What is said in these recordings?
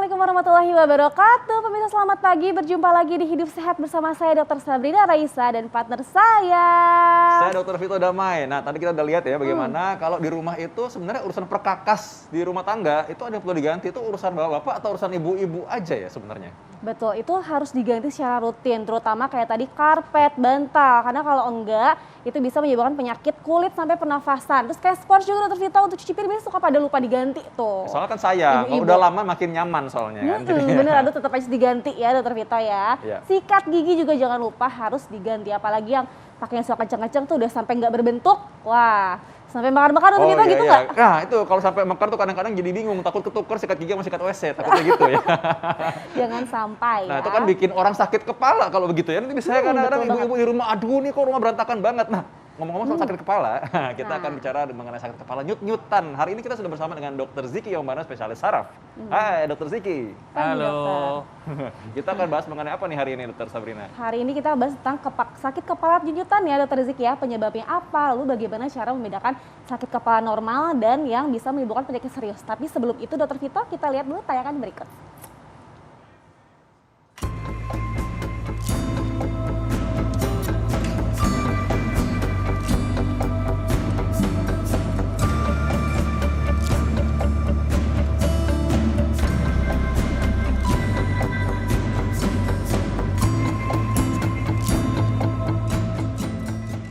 Assalamualaikum warahmatullahi wabarakatuh. Pemirsa selamat pagi, berjumpa lagi di Hidup Sehat bersama saya Dr. Sabrina Raisa dan partner saya. Saya Dr. Vito Damai. Nah tadi kita udah lihat ya bagaimana kalau di rumah itu sebenarnya urusan perkakas di rumah tangga itu ada yang perlu diganti, itu urusan bapak-bapak atau urusan ibu-ibu aja ya sebenarnya? Betul, itu harus diganti secara rutin, terutama kayak tadi karpet, bantal. Karena kalau enggak, itu bisa menyebabkan penyakit kulit sampai pernafasan. Terus kayak spons juga Dr. Vito untuk cuci piring biasanya suka pada lupa diganti tuh. Soalnya kan saya, kalau udah lama makin nyaman soalnya kan. Bener, aduh tetap aja diganti ya Dr. Vito ya. Iya. Sikat gigi juga jangan lupa harus diganti, apalagi yang pakai yang suka kencang-kencang tuh udah sampai nggak berbentuk. Wah, sampai makan-makan Dr. Vito gitu nggak? Nah itu kalau sampai mekar tuh kadang-kadang jadi bingung, takut ketuker sikat gigi sama sikat WC, takutnya gitu ya. Jangan sampai Nah ya. itu kan bikin orang sakit kepala kalau begitu ya. Nanti bisa kadang-kadang ibu-ibu di rumah, aduh nih kok rumah berantakan banget. Nah ngomong-ngomong soal sakit kepala, kita akan bicara mengenai sakit kepala nyut-nyutan. Hari ini kita sudah bersama dengan Dr. Ziki Yombana, spesialis saraf. Hai Dr. Ziki. Halo. Kita akan bahas mengenai apa nih hari ini Dr. Sabrina? Hari ini kita bahas tentang sakit kepala nyut-nyutan ya Dr. Ziki ya. Penyebabnya apa, lalu bagaimana cara membedakan sakit kepala normal dan yang bisa menimbulkan penyakit serius. Tapi sebelum itu Dr. Vito, kita lihat dulu tayangan berikut.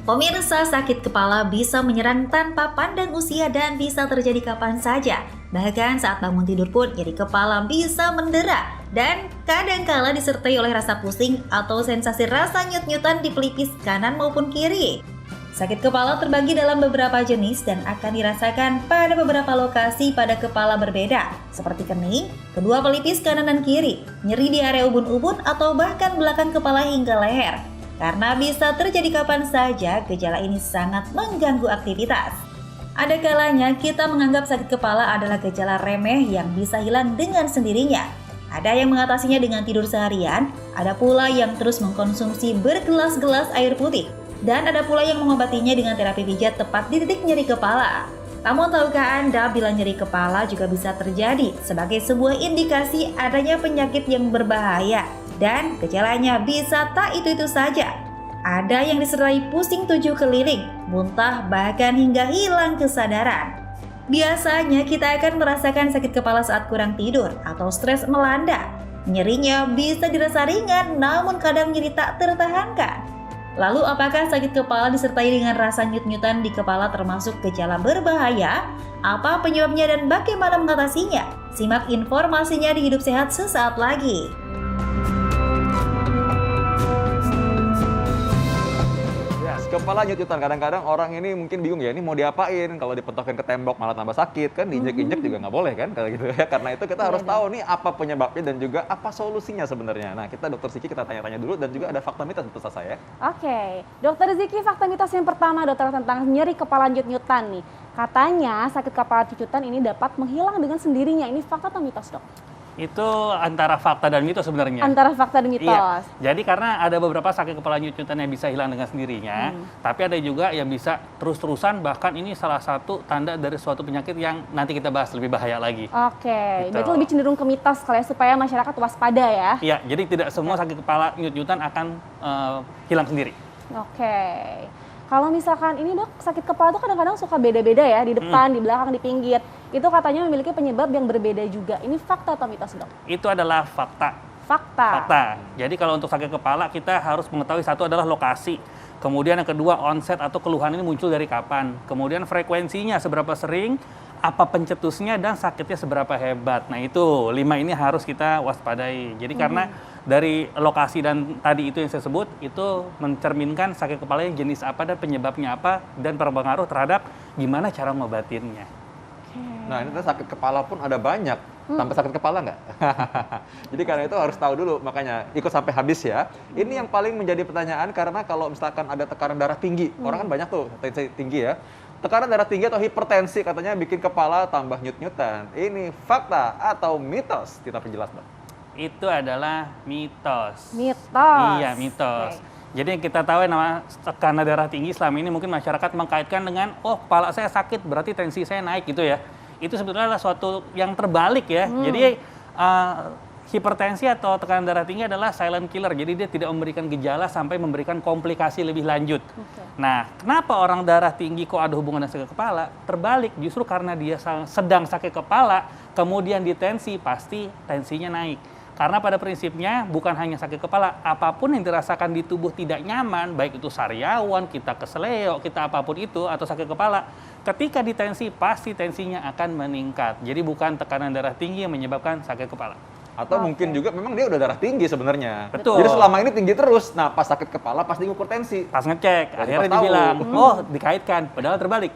Pemirsa, sakit kepala bisa menyerang tanpa pandang usia dan bisa terjadi kapan saja. Bahkan saat bangun tidur pun nyeri kepala bisa mendera dan kadangkala disertai oleh rasa pusing atau sensasi rasa nyut-nyutan di pelipis kanan maupun kiri. Sakit kepala terbagi dalam beberapa jenis dan akan dirasakan pada beberapa lokasi pada kepala berbeda, seperti kening, kedua pelipis kanan dan kiri, nyeri di area ubun-ubun atau bahkan belakang kepala hingga leher. Karena bisa terjadi kapan saja, gejala ini sangat mengganggu aktivitas. Ada kalanya kita menganggap sakit kepala adalah gejala remeh yang bisa hilang dengan sendirinya. Ada yang mengatasinya dengan tidur seharian, ada pula yang terus mengkonsumsi bergelas-gelas air putih, dan ada pula yang mengobatinya dengan terapi pijat tepat di titik nyeri kepala. Namun tahukah Anda bila nyeri kepala juga bisa terjadi sebagai sebuah indikasi adanya penyakit yang berbahaya? Dan gejalanya bisa tak itu-itu saja. Ada yang disertai pusing 7 keliling, muntah, bahkan hingga hilang kesadaran. Biasanya kita akan merasakan sakit kepala saat kurang tidur atau stres melanda. Nyerinya bisa dirasa ringan, namun kadang nyeri tak tertahankan. Lalu apakah sakit kepala disertai dengan rasa nyut-nyutan di kepala termasuk gejala berbahaya? Apa penyebabnya dan bagaimana mengatasinya? Simak informasinya di Hidup Sehat sesaat lagi. Kepala nyut-nyutan, kadang-kadang orang ini mungkin bingung ya, ini mau diapain? Kalau dipentokin ke tembok malah tambah sakit kan, diinjek-injek juga nggak boleh kan kalau gitu ya. Karena itu kita harus tahu nih apa penyebabnya dan juga apa solusinya sebenarnya. Nah kita Dr. Ziki kita tanya-tanya dulu dan juga ada fakta mitos tentu saya. Oke, Dr. Ziki, fakta mitos yang pertama dokter tentang nyeri kepala nyut-nyutan nih. Katanya sakit kepala nyut-nyutan ini dapat menghilang dengan sendirinya. Ini fakta atau mitos dok? Itu antara fakta dan mitos sebenarnya. Antara fakta dan mitos. Iya. Jadi karena ada beberapa sakit kepala nyut-nyutan yang bisa hilang dengan sendirinya, tapi ada juga yang bisa terus-terusan, bahkan ini salah satu tanda dari suatu penyakit yang nanti kita bahas lebih bahaya lagi. Oke, Gitu. berarti lebih cenderung ke mitos kali ya, supaya masyarakat waspada ya. Iya, jadi tidak semua sakit kepala nyut-nyutan akan hilang sendiri. Oke. Kalau misalkan ini dok, sakit kepala itu kadang-kadang suka beda-beda ya, di depan, di belakang, di pinggir. Itu katanya memiliki penyebab yang berbeda juga. Ini fakta atau mitos dok? Itu adalah fakta. Fakta. Jadi kalau untuk sakit kepala kita harus mengetahui satu adalah lokasi. Kemudian yang kedua onset atau keluhan ini muncul dari kapan. Kemudian frekuensinya seberapa sering, apa pencetusnya dan sakitnya seberapa hebat. Nah itu 5 ini harus kita waspadai. Jadi karena dari lokasi dan tadi itu yang saya sebut itu mencerminkan sakit kepala yang jenis apa dan penyebabnya apa dan berpengaruh terhadap gimana cara ngobatinnya. Nah ini sakit kepala pun ada banyak. Sampai sakit kepala nggak? Jadi karena itu harus tahu dulu, makanya ikut sampai habis ya. Ini yang paling menjadi pertanyaan karena kalau misalkan ada tekanan darah tinggi, orang kan banyak tuh tensi tinggi ya. Tekanan darah tinggi atau hipertensi katanya bikin kepala tambah nyut-nyutan. Ini fakta atau mitos? Kita perjelas dong. Itu adalah mitos. Mitos. Iya, mitos. Jadi yang kita tahu nama tekanan darah tinggi selama ini mungkin masyarakat mengkaitkan dengan, oh kepala saya sakit berarti tensi saya naik gitu ya. Itu sebetulnya adalah suatu yang terbalik ya. Jadi Hipertensi atau tekanan darah tinggi adalah silent killer, jadi dia tidak memberikan gejala sampai memberikan komplikasi lebih lanjut. Nah, kenapa orang darah tinggi kok ada hubungan dengan sakit kepala? Terbalik, justru karena dia sedang sakit kepala, kemudian ditensi, pasti tensinya naik. Karena pada prinsipnya bukan hanya sakit kepala, apapun yang dirasakan di tubuh tidak nyaman, baik itu sariawan, kita keseleo, kita apapun itu, atau sakit kepala, ketika ditensi, pasti tensinya akan meningkat. Jadi bukan tekanan darah tinggi yang menyebabkan sakit kepala. Atau mungkin juga memang dia udah darah tinggi sebenarnya. Betul. Jadi selama ini tinggi terus. Nah, pas sakit kepala pas diukur tensi. Pas ngecek, Jadi akhirnya pas tahu. dibilang, oh dikaitkan, padahal terbalik.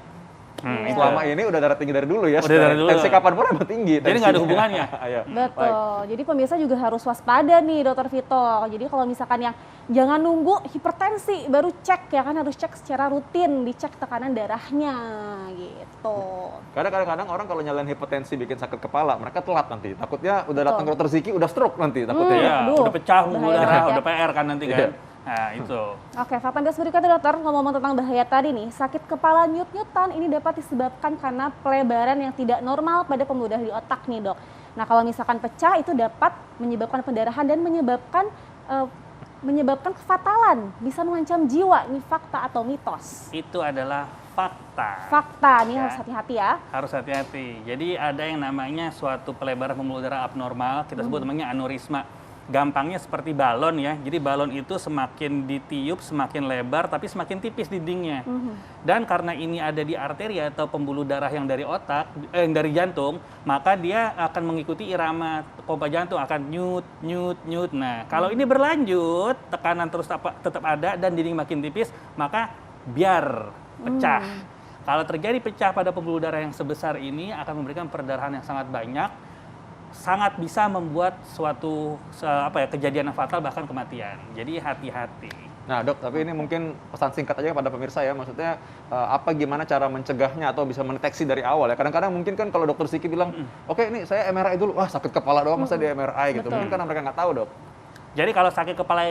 Itu. Selama ini udah darah tinggi dari dulu ya. Udah dari dulu. Tensi kapan pun emang tinggi. Jadi nggak ada tensinya. hubungannya. Ayo. Betul. Jadi pemirsa juga harus waspada nih Dokter Vito. Jadi kalau misalkan yang jangan nunggu hipertensi baru cek ya kan, harus cek secara rutin, dicek tekanan darahnya gitu. Karena kadang-kadang orang kalau nyalain hipertensi bikin sakit kepala, mereka telat nanti. Takutnya udah datang ke dokter Ziki udah stroke nanti takutnya ya. Ya, Aduh, udah pecah pembuluh bahaya darah, banget ya. udah PR kan nanti kan. Nah, itu. Oke, fakta mitos berikutnya dokter, ngomong tentang bahaya tadi nih, sakit kepala nyut-nyutan ini dapat disebabkan karena pelebaran yang tidak normal pada pembuluh darah di otak nih dok. Nah kalau misalkan pecah itu dapat menyebabkan pendarahan dan menyebabkan kefatalan, bisa mengancam jiwa. Ini fakta atau mitos? Itu adalah fakta. Fakta, nih Ya. harus hati-hati ya. Harus hati-hati. Jadi ada yang namanya suatu pelebaran pembuluh darah abnormal, kita sebut namanya aneurisma. Gampangnya seperti balon ya. Jadi balon itu semakin ditiup semakin lebar tapi semakin tipis dindingnya. Dan karena ini ada di arteri atau pembuluh darah yang dari otak, dari jantung, maka dia akan mengikuti irama pompa jantung, akan nyut nyut nyut. Nah, kalau ini berlanjut, tekanan terus tetap ada dan dinding makin tipis, maka biar pecah. Kalau terjadi pecah pada pembuluh darah yang sebesar ini akan memberikan perdarahan yang sangat banyak, sangat bisa membuat suatu kejadian yang fatal bahkan kematian. Jadi hati-hati. Nah dok, tapi ini mungkin pesan singkat aja kepada pemirsa ya, maksudnya gimana cara mencegahnya atau bisa mendeteksi dari awal ya. Kadang-kadang mungkin kan kalau dokter Siki bilang, oke ini saya MRI dulu, wah sakit kepala doang masa di MRI gitu. Betul. Mungkin karena mereka nggak tahu dok. Jadi kalau sakit kepala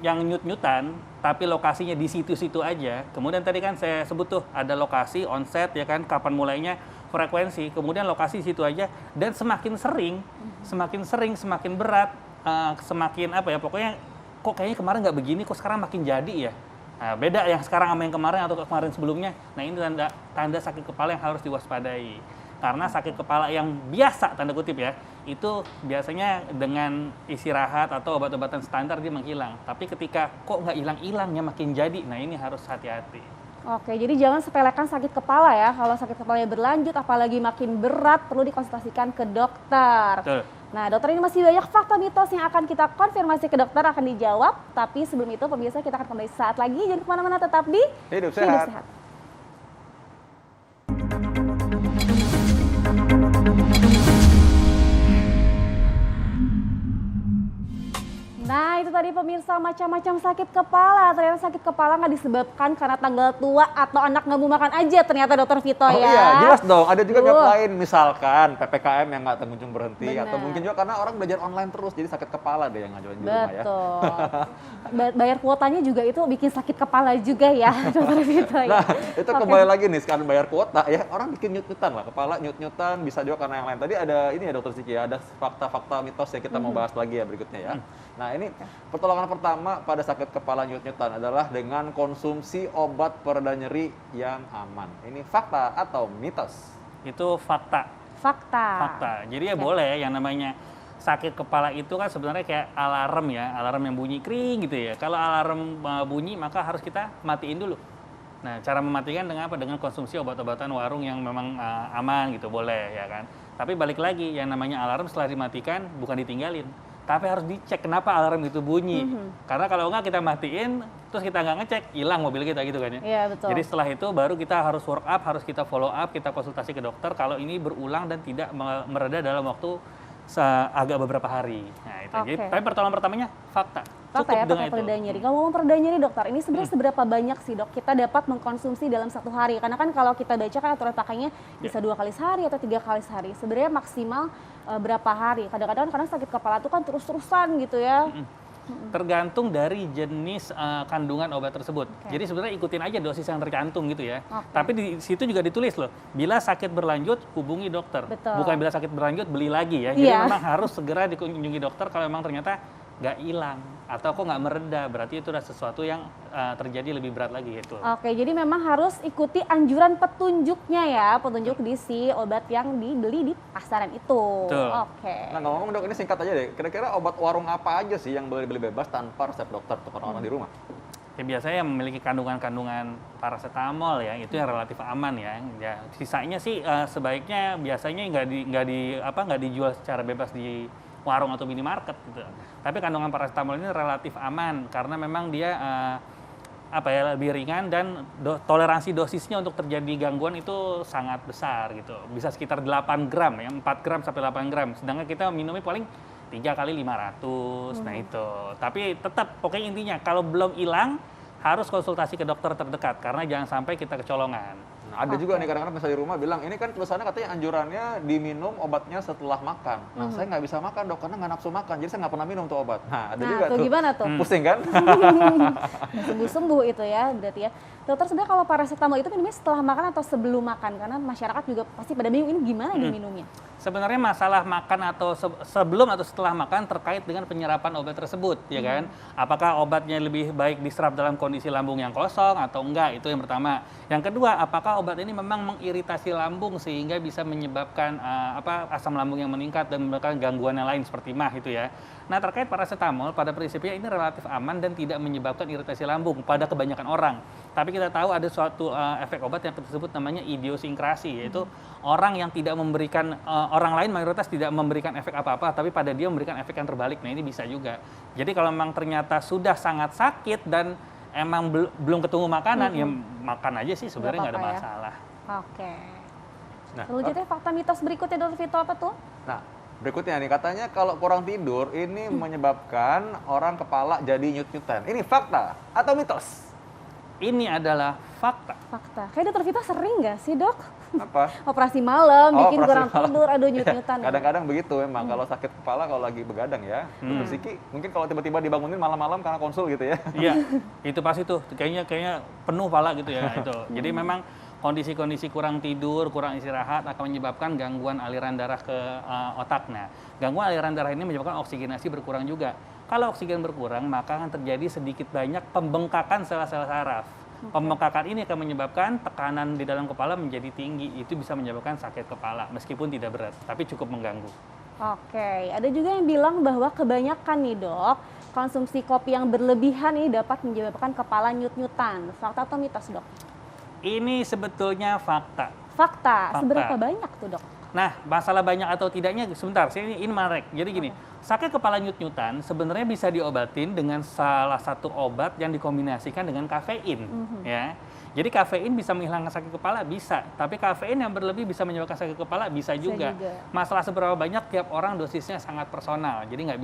yang nyut-nyutan, tapi lokasinya di situ-situ aja, kemudian tadi kan saya sebut tuh ada lokasi, onset ya kan, kapan mulainya, frekuensi, kemudian lokasi di situ aja, dan semakin sering, semakin berat, semakin pokoknya kok kayaknya kemarin nggak begini, kok sekarang makin jadi ya. Nah, beda yang sekarang sama yang kemarin atau kemarin sebelumnya. Nah ini tanda sakit kepala yang harus diwaspadai. Karena sakit kepala yang biasa, tanda kutip ya, itu biasanya dengan istirahat atau obat-obatan standar dia menghilang. Tapi ketika kok nggak hilang-hilangnya makin jadi, nah ini harus hati-hati. Oke, jadi jangan sepelekan sakit kepala ya. Kalau sakit kepalanya berlanjut, apalagi makin berat, perlu dikonsultasikan ke dokter. Betul. Nah, dokter ini masih banyak fakta mitos yang akan kita konfirmasi ke dokter, akan dijawab. Tapi sebelum itu, pemirsa kita akan kembali saat lagi. Jangan kemana-mana, tetap di Hidup sehat. Nah itu tadi pemirsa, macam-macam sakit kepala. Ternyata sakit kepala nggak disebabkan karena tanggal tua atau anak nggak mau makan aja ternyata dokter Vito Oh ya. iya, jelas dong. Ada juga gap Duh. lain, misalkan PPKM yang nggak kunjung berhenti, Benar. atau mungkin juga karena orang belajar online terus, jadi sakit kepala deh yang ngajuin di rumah ya. Betul. Bayar kuotanya juga itu bikin sakit kepala juga ya dokter Vito ya. Nah, itu kembali lagi nih, sekarang bayar kuota ya, orang bikin nyut-nyutan lah, kepala nyut-nyutan, bisa juga karena yang lain. Tadi ada ini ya dokter Siki ya, ada fakta-fakta mitos yang kita mau bahas lagi ya berikutnya ya. Nah ini pertolongan pertama pada sakit kepala nyut-nyutan adalah dengan konsumsi obat pereda nyeri yang aman. Ini fakta atau mitos? Itu fakta. Fakta. Jadi ya boleh yang namanya sakit kepala itu kan sebenarnya kayak alarm ya, alarm yang bunyi kring gitu ya. Kalau alarm bunyi maka harus kita matiin dulu. Nah, cara mematikan dengan apa? Dengan konsumsi obat-obatan warung yang memang aman gitu, boleh ya kan. Tapi balik lagi, yang namanya alarm setelah dimatikan bukan ditinggalin, tapi harus dicek kenapa alarm itu bunyi. Karena kalau nggak kita matiin, terus kita nggak ngecek, hilang mobil kita gitu kan ya. Iya betul. Jadi setelah itu baru kita harus work up, harus kita follow up, kita konsultasi ke dokter kalau ini berulang dan tidak mereda dalam waktu agak beberapa hari. Nah itu. Jadi, Oke. tapi pertolongan pertamanya fakta. Fakta ya, pakai pereda nyeri. Kalau ngomong pereda nyeri dokter, ini sebenarnya seberapa banyak sih dok kita dapat mengkonsumsi dalam satu hari? Karena kan kalau kita baca kan aturan pakainya bisa 2 kali sehari atau 3 kali sehari. Sebenarnya maksimal berapa hari? Kadang-kadang karena sakit kepala itu kan terus-terusan gitu ya. tergantung dari jenis kandungan obat tersebut. Jadi sebenarnya ikutin aja dosis yang tercantum gitu ya. Tapi di situ juga ditulis loh, bila sakit berlanjut hubungi dokter. Betul. Bukan bila sakit berlanjut beli lagi ya. Jadi memang harus segera dikunjungi dokter kalau memang ternyata nggak hilang atau kok nggak mereda, berarti itu udah sesuatu yang terjadi lebih berat lagi gitu. Oke, jadi memang harus ikuti anjuran petunjuknya ya, petunjuk di si obat yang dibeli di pasaran itu. Betul. Oke. Nah ngomong-ngomong dok, ini singkat aja deh. Kira-kira obat warung apa aja sih yang boleh dibeli bebas tanpa resep dokter untuk orang-orang di rumah? Ya, biasanya yang memiliki kandungan-kandungan paracetamol ya, itu yang relatif aman ya. Ya sisanya sih sebaiknya biasanya nggak dijual secara bebas di warung atau minimarket gitu. Tapi kandungan paracetamol ini relatif aman karena memang dia lebih ringan dan toleransi dosisnya untuk terjadi gangguan itu sangat besar gitu. Bisa sekitar 8 gram ya, 4 gram sampai 8 gram. Sedangkan kita minumnya paling 3 kali 500. Nah itu. Tapi tetap pokoknya intinya kalau belum hilang harus konsultasi ke dokter terdekat karena jangan sampai kita kecolongan. Nah, ada juga nih kadang-kadang misalnya di rumah bilang, ini kan tulisannya katanya anjurannya diminum obatnya setelah makan. Nah, saya nggak bisa makan dok, karena nggak nafsu makan, jadi saya nggak pernah minum tuh obat. Nah, ada juga tuh. Gimana tuh? Pusing kan? Sembuh-sembuh itu ya berarti ya. Dokter, sebenarnya kalau paracetamol itu minumnya setelah makan atau sebelum makan? Karena masyarakat juga pasti pada bingung ini gimana diminumnya. Sebenarnya masalah makan atau sebelum atau setelah makan terkait dengan penyerapan obat tersebut, ya kan? Apakah obatnya lebih baik diserap dalam kondisi lambung yang kosong atau enggak? Itu yang pertama. Yang kedua, apakah obat ini memang mengiritasi lambung sehingga bisa menyebabkan asam lambung yang meningkat dan menyebabkan gangguan yang lain seperti MAH itu ya. Nah, terkait paracetamol pada prinsipnya ini relatif aman dan tidak menyebabkan iritasi lambung pada kebanyakan orang. Tapi kita tahu ada suatu efek obat yang disebut namanya idiosinkrasi, yaitu orang yang tidak memberikan orang lain mayoritas tidak memberikan efek apa-apa, tapi pada dia memberikan efek yang terbalik. Nah, ini bisa juga. Jadi kalau memang ternyata sudah sangat sakit dan emang belum ketemu makanan, ya makan aja sih sebenarnya nggak ada masalah. Oke. Nah, selanjutnya fakta mitos berikutnya Dr. Vito apa tuh? Nah, berikutnya nih katanya kalau kurang tidur ini menyebabkan orang kepala jadi nyut-nyutan. Ini fakta atau mitos? Ini adalah fakta. Fakta. Kayak Dr. Vito sering nggak sih dok? Apa? Operasi malam, bikin operasi kurang malam. tidur, aduh nyut-nyutan. Kadang-kadang begitu memang kalau sakit kepala kalau lagi begadang ya. Terus Siki mungkin kalau tiba-tiba dibangunin malam-malam karena konsul gitu ya. Iya, itu pasti tuh. Kayaknya penuh pala gitu ya itu. Jadi memang kondisi-kondisi kurang tidur, kurang istirahat akan menyebabkan gangguan aliran darah ke otak. Nah, gangguan aliran darah ini menyebabkan oksigenasi berkurang juga. Kalau oksigen berkurang, maka akan terjadi sedikit banyak pembengkakan sel-sel saraf. Pembengkakan ini akan menyebabkan tekanan di dalam kepala menjadi tinggi. Itu bisa menyebabkan sakit kepala, meskipun tidak berat, tapi cukup mengganggu. Oke, ada juga yang bilang bahwa kebanyakan nih dok, konsumsi kopi yang berlebihan ini dapat menyebabkan kepala nyut-nyutan. Fakta atau mitos dok? Ini sebetulnya fakta. Fakta. Seberapa banyak tuh dok? Nah, masalah banyak atau tidaknya, sebentar, ini menarik. Jadi gini, sakit kepala nyut-nyutan sebenarnya bisa diobatin dengan salah satu obat yang dikombinasikan dengan kafein, ya. Jadi kafein bisa menghilangkan sakit kepala, bisa. Tapi kafein yang berlebih bisa menyebabkan sakit kepala, bisa juga. Masalah seberapa banyak tiap orang dosisnya sangat personal. Jadi nggak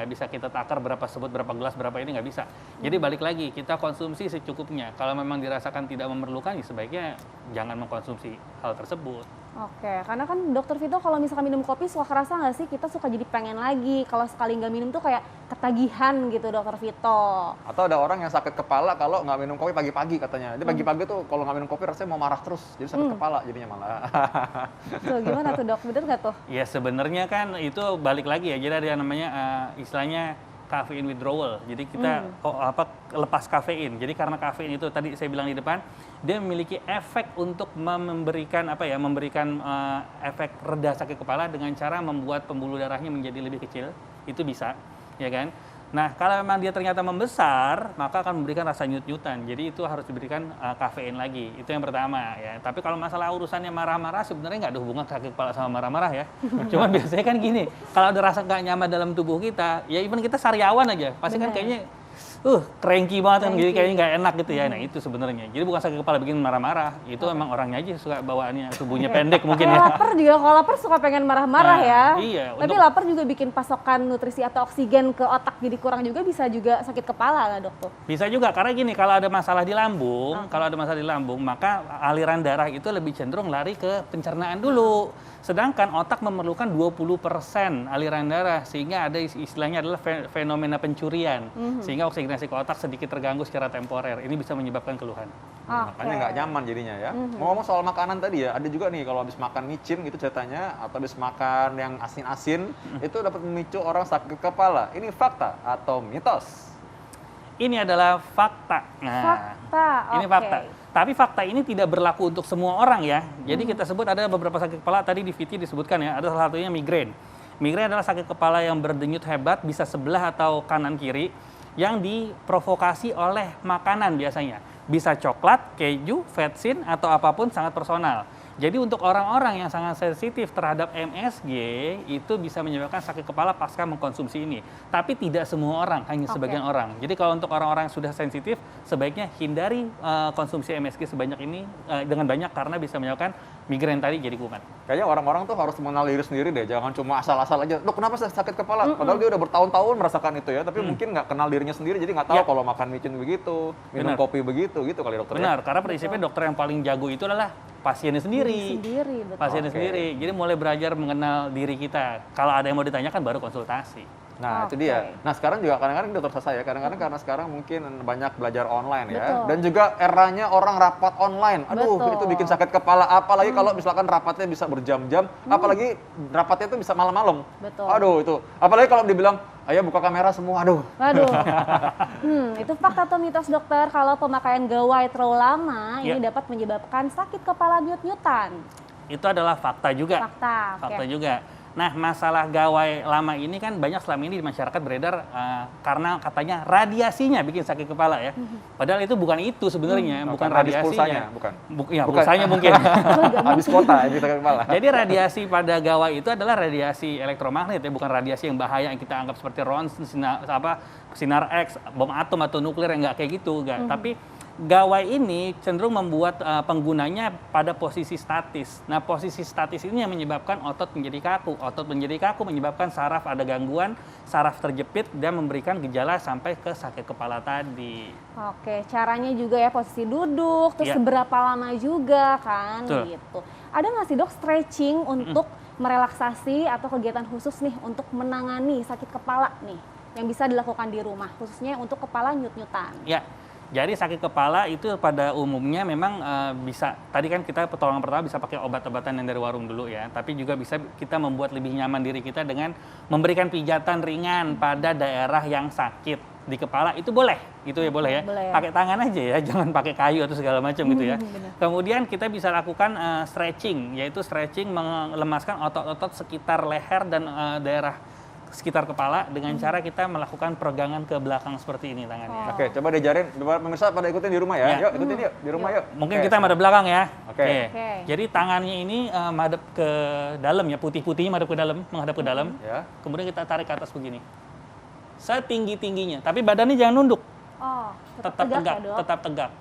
bisa kita takar berapa sebut, berapa gelas, berapa ini nggak bisa. Jadi balik lagi, kita konsumsi secukupnya. Kalau memang dirasakan tidak memerlukan, ya sebaiknya jangan mengkonsumsi hal tersebut. Oke, karena kan Dr. Vito kalau misalkan minum kopi suka kerasa nggak sih kita suka jadi pengen lagi. Kalau sekali nggak minum tuh kayak ketagihan gitu Dr. Vito. Atau ada orang yang sakit kepala kalau nggak minum kopi pagi-pagi katanya. Dia pagi-pagi tuh kalau nggak minum kopi rasanya mau marah terus. Jadi sakit kepala jadinya malah. Tuh gimana tuh dok, bener nggak tuh? Ya sebenarnya kan itu balik lagi ya. Jadi ada yang namanya istilahnya caffeine withdrawal. Jadi kita lepas kafein. Jadi karena kafein itu tadi saya bilang di depan, dia memiliki efek untuk memberikan efek reda sakit kepala dengan cara membuat pembuluh darahnya menjadi lebih kecil. Itu bisa, ya kan? Nah, kalau memang dia ternyata membesar, maka akan memberikan rasa nyut-nyutan. Jadi itu harus diberikan kafein lagi. Itu yang pertama ya. Tapi kalau masalah urusannya marah-marah sebenarnya nggak ada hubungan sakit kepala sama marah-marah ya. Cuman biasanya kan gini, kalau ada rasa nggak nyaman dalam tubuh kita, ya even kita sariawan aja, pasti kan kayaknya cranky banget kan, jadi kayaknya nggak enak gitu ya. Nah itu sebenarnya. Jadi bukan sakit kepala bikin marah-marah, itu emang orangnya aja suka bawaannya tubuhnya pendek mungkin ya. Lapar juga, kalau lapar suka pengen marah-marah ya. Iya. Tapi lapar juga bikin pasokan nutrisi atau oksigen ke otak jadi kurang juga bisa sakit kepala lah dok tuh. Bisa juga karena gini, kalau ada masalah di lambung, maka aliran darah itu lebih cenderung lari ke pencernaan dulu. Sedangkan otak memerlukan 20% aliran darah, sehingga ada istilahnya adalah fenomena pencurian. Sehingga oksigenasi ke otak sedikit terganggu secara temporer. Ini bisa menyebabkan keluhan. Makanya nggak nyaman jadinya ya. Ngomong soal makanan tadi ya, ada juga nih kalau habis makan micin gitu ceritanya, atau habis makan yang asin-asin, itu dapat memicu orang sakit kepala. Ini fakta atau mitos? Ini adalah fakta. Fakta, Ini oke. fakta. Tapi fakta ini tidak berlaku untuk semua orang ya. Jadi kita sebut ada beberapa sakit kepala, tadi di VT disebutkan ya, ada salah satunya migrain. Migrain adalah sakit kepala yang berdenyut hebat, bisa sebelah atau kanan kiri, yang diprovokasi oleh makanan biasanya. Bisa coklat, keju, vetsin, atau apapun sangat personal. Jadi untuk orang-orang yang sangat sensitif terhadap MSG, itu bisa menyebabkan sakit kepala pasca mengkonsumsi ini. Tapi tidak semua orang, hanya sebagian orang. Jadi kalau untuk orang-orang yang sudah sensitif, sebaiknya hindari konsumsi MSG sebanyak ini dengan banyak, karena bisa menyebabkan migrain tadi jadi kumat. Kayaknya orang-orang tuh harus mengenal diri sendiri deh, jangan cuma asal-asal aja. Dok, kenapa saya sakit kepala? Padahal dia udah bertahun-tahun merasakan itu ya, tapi mungkin nggak kenal dirinya sendiri, jadi nggak tahu Ya. kalau makan micin begitu, minum Benar. kopi begitu, gitu kali dokter. Benar, karena prinsipnya dokter yang paling jago itu adalah pasiennya sendiri. Betul. Pasiennya Oke. sendiri. Jadi mulai belajar mengenal diri kita. Kalau ada yang mau ditanyakan baru konsultasi. Nah, itu Oke. dia. Nah, sekarang juga kadang-kadang dokter saya, kadang-kadang karena sekarang mungkin banyak belajar online ya. Betul. Dan juga eranya orang rapat online. Aduh, Betul. itu bikin sakit kepala. Apalagi kalau misalkan rapatnya bisa berjam-jam, apalagi rapatnya itu bisa malam-malam. Betul. Aduh, itu. Apalagi kalau dibilang, ayo buka kamera semua. Aduh. Waduh. Itu fakta atau mitos dokter, kalau pemakaian gawai terlalu lama ini Ya. dapat menyebabkan sakit kepala nyut-nyutan. Itu adalah fakta juga. Fakta. Fakta Oke. juga. Nah, masalah gawai lama ini kan banyak selama ini di masyarakat beredar karena katanya radiasinya bikin sakit kepala ya. Padahal itu bukan itu sebenarnya, bukan habis radiasinya. pulsanya, bukan. Ya, Bukan. pulsanya mungkin. Habis kota ya sakit kepala. Jadi radiasi pada gawai itu adalah radiasi elektromagnet ya, bukan radiasi yang bahaya yang kita anggap seperti Ronsen, sinar X, bom atom atau nuklir, yang nggak kayak gitu, nggak. Tapi gawai ini cenderung membuat penggunanya pada posisi statis. Nah, posisi statis ini yang menyebabkan otot menjadi kaku. Otot menjadi kaku menyebabkan saraf ada gangguan, saraf terjepit dan memberikan gejala sampai ke sakit kepala tadi. Oke, caranya juga ya posisi duduk, terus Ya. seberapa lama juga kan, Betul. gitu. Ada nggak sih dok stretching untuk merelaksasi atau kegiatan khusus nih untuk menangani sakit kepala nih yang bisa dilakukan di rumah, khususnya untuk kepala nyut-nyutan? Ya, jadi sakit kepala itu pada umumnya memang bisa, tadi kan kita pertolongan pertama bisa pakai obat-obatan yang dari warung dulu ya, tapi juga bisa kita membuat lebih nyaman diri kita dengan memberikan pijatan ringan pada daerah yang sakit. Di kepala itu boleh, itu ya boleh ya. Boleh ya. Pakai tangan aja ya, jangan pakai kayu atau segala macam gitu ya. Benar. Kemudian kita bisa lakukan stretching, yaitu stretching melemaskan otot-otot sekitar leher dan daerah sekitar kepala dengan cara kita melakukan peregangan ke belakang seperti ini tangannya. Oke, coba diajarin. Pemirsa pada ikutin di rumah ya. Ya. Yuk, ikutin yuk di rumah yuk. Mungkin Oke. kita madep belakang ya. Oke. Oke. Jadi tangannya ini madep ke dalam ya, putih-putihnya madep ke dalam, menghadap ke dalam. Ya. Kemudian kita tarik ke atas begini. Setinggi-tingginya, tapi badannya jangan nunduk. Oh, Tetap tegak, ya dok? tetap tegak.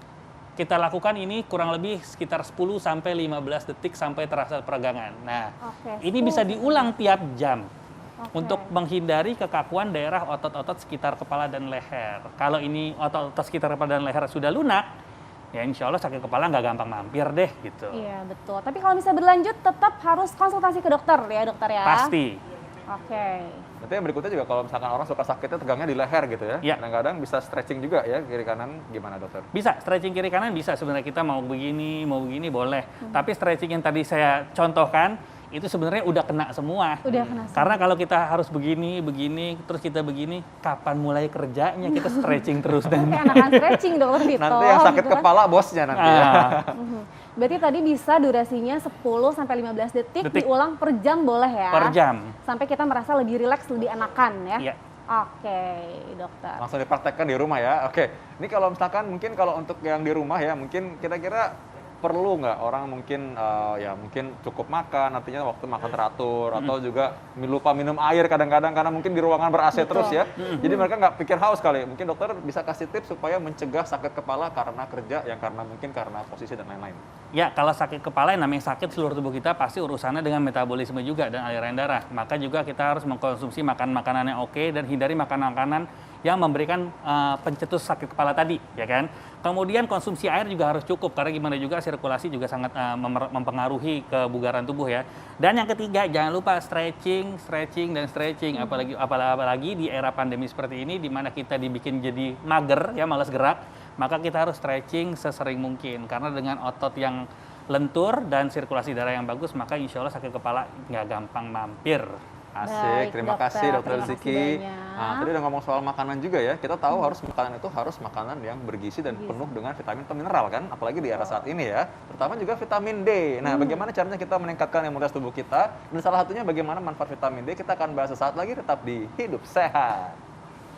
Kita lakukan ini kurang lebih sekitar 10 sampai 15 detik sampai terasa peregangan. Nah, Oke, ini 10 bisa sampai diulang tiap jam. Oke. Untuk menghindari kekakuan daerah otot-otot sekitar kepala dan leher. Kalau ini otot-otot sekitar kepala dan leher sudah lunak, ya insya Allah sakit kepala nggak gampang mampir deh gitu. Iya betul. Tapi kalau bisa berlanjut tetap harus konsultasi ke dokter ya dokter ya. Pasti. Oke. Berarti yang berikutnya juga kalau misalkan orang suka sakitnya tegangnya di leher gitu ya. Ya. Kadang-kadang bisa stretching juga ya kiri kanan, gimana dokter? Bisa, stretching kiri kanan bisa, sebenarnya kita mau begini boleh. Tapi stretching yang tadi saya contohkan, itu sebenarnya udah kena semua. Udah kena semua. Karena kalau kita harus begini, terus kita begini, kapan mulai kerjanya kita stretching terus dan Kayak anak-anak stretching dokter Vito. Nanti yang sakit gitu kan. kepala bosnya nanti ya. Mhm. Berarti tadi bisa durasinya 10 sampai 15 detik, Detik. diulang per jam boleh ya? per jam. Sampai kita merasa lebih rileks, lebih enakan ya? Iya. Oke, dokter. Langsung dipraktekkan di rumah ya. Oke, ini kalau misalkan mungkin kalau untuk yang di rumah ya, mungkin kira-kira perlu nggak orang mungkin ya mungkin cukup makan, artinya waktu makan teratur, atau juga lupa minum air kadang-kadang karena mungkin di ruangan ber-AC terus ya. Jadi mereka nggak pikir haus kali. Mungkin dokter bisa kasih tips supaya mencegah sakit kepala karena kerja, yang karena mungkin karena posisi dan lain-lain. Ya, kalau sakit kepala yang namanya sakit seluruh tubuh kita pasti urusannya dengan metabolisme juga dan aliran darah. Maka juga kita harus mengkonsumsi makanan-makanan yang oke dan hindari makanan-makanan yang memberikan pencetus sakit kepala tadi, ya kan? Kemudian konsumsi air juga harus cukup karena gimana juga sirkulasi juga sangat mempengaruhi kebugaran tubuh ya. Dan yang ketiga, jangan lupa stretching dan stretching. Apalagi di era pandemi seperti ini di mana kita dibikin jadi mager ya, malas gerak, maka kita harus stretching sesering mungkin karena dengan otot yang lentur dan sirkulasi darah yang bagus, maka insya Allah sakit kepala nggak gampang mampir. Asik, Baik, terima dokter. kasih Dokter Terima kasih Ziki. banyak. Nah, tadi udah ngomong soal makanan juga ya. Kita tahu makanan itu harus makanan yang bergizi dan penuh dengan vitamin atau mineral kan, apalagi di era saat ini ya. Terutama juga vitamin D. Nah, bagaimana caranya kita meningkatkan imunitas tubuh kita? Dan salah satunya bagaimana manfaat vitamin D? Kita akan bahas sesaat lagi, tetap di Hidup Sehat.